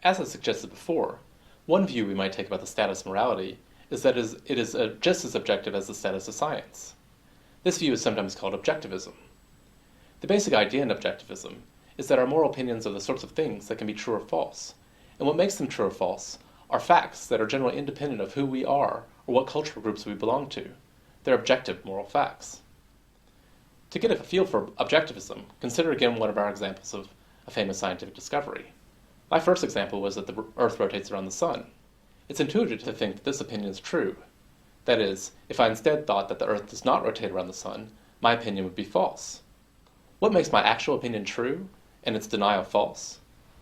As I suggested before, one view we might take about the status of morality is that it is just as objective as the status of science. This view is sometimes called objectivism. The basic idea in objectivism is that our moral opinions are the sorts of things that can be true or false, and what makes them true or false are facts that are generally independent of who we are or what cultural groups we belong to. They're objective moral facts. To get a feel for objectivism, consider again one of our examples of a famous scientific discovery. My first example was that the Earth rotates around the Sun. It's intuitive to think that this opinion is true. That is, if I instead thought that the Earth does not rotate around the Sun, my opinion would be false. What makes my actual opinion true and its denial false?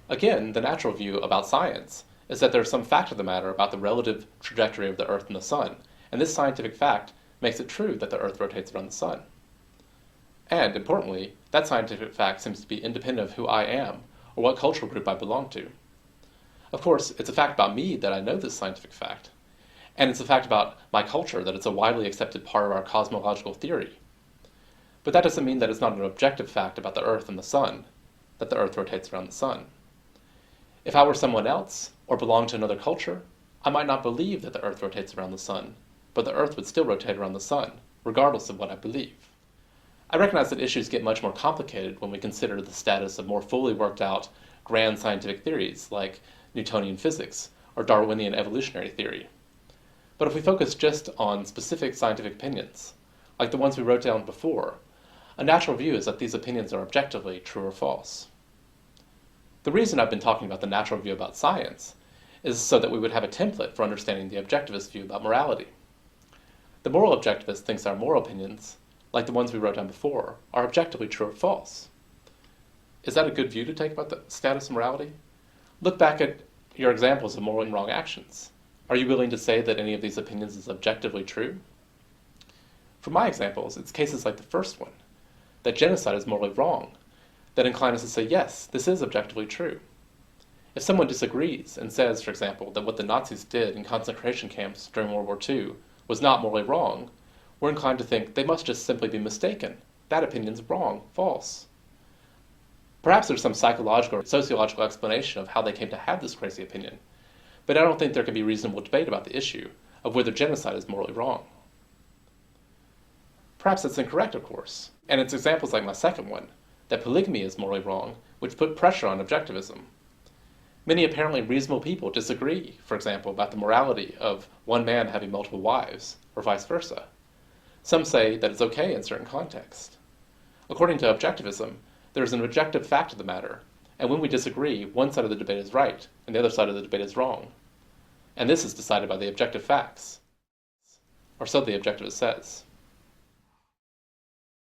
Again, the natural view about science is that there is some fact of the matter about the relative trajectory of the Earth and the Sun, and this scientific fact makes it true that the Earth rotates around the Sun. And, importantly, that scientific fact seems to be independent of who I am or what cultural group I belong to. Of course, it's a fact about me that I know this scientific fact, and it's a fact about my culture that it's a widely accepted part of our cosmological theory. But that doesn't mean that it's not an objective fact about the Earth and the Sun, that the Earth rotates around the Sun. If I were someone else, or belonged to another culture, I might not believe that the Earth rotates around the Sun, but the Earth would still rotate around the Sun, regardless of what I believe. I recognize that issues get much more complicated when we consider the status of more fully worked out grand scientific theories like Newtonian physics or Darwinian evolutionary theory. But if we focus just on specific scientific opinions, like the ones we wrote down before, a natural view is that these opinions are objectively true or false. The reason I've been talking about the natural view about science is so that we would have a template for understanding the objectivist view about morality. The moral objectivist thinks our moral opinions, like the ones we wrote down before, are objectively true or false. Is that a good view to take about the status of morality? Look back at your examples of moral and wrong actions. Are you willing to say that any of these opinions is objectively true? For my examples, it's cases like the first one, that genocide is morally wrong, that incline us to say, yes, this is objectively true. If someone disagrees and says, for example, that what the Nazis did in concentration camps during World War II was not morally wrong, we're inclined to think they must just simply be mistaken. That opinion's wrong, false. Perhaps there's some psychological or sociological explanation of how they came to have this crazy opinion, but I don't think there can be reasonable debate about the issue of whether genocide is morally wrong. Perhaps that's incorrect, of course, and it's examples like my second one, that polygamy is morally wrong, which put pressure on objectivism. Many apparently reasonable people disagree, for example, about the morality of one man having multiple wives, or vice versa. Some say that it's okay in certain contexts. According to objectivism, there is an objective fact of the matter, and when we disagree, one side of the debate is right, and the other side of the debate is wrong. And this is decided by the objective facts, or so the objectivist says.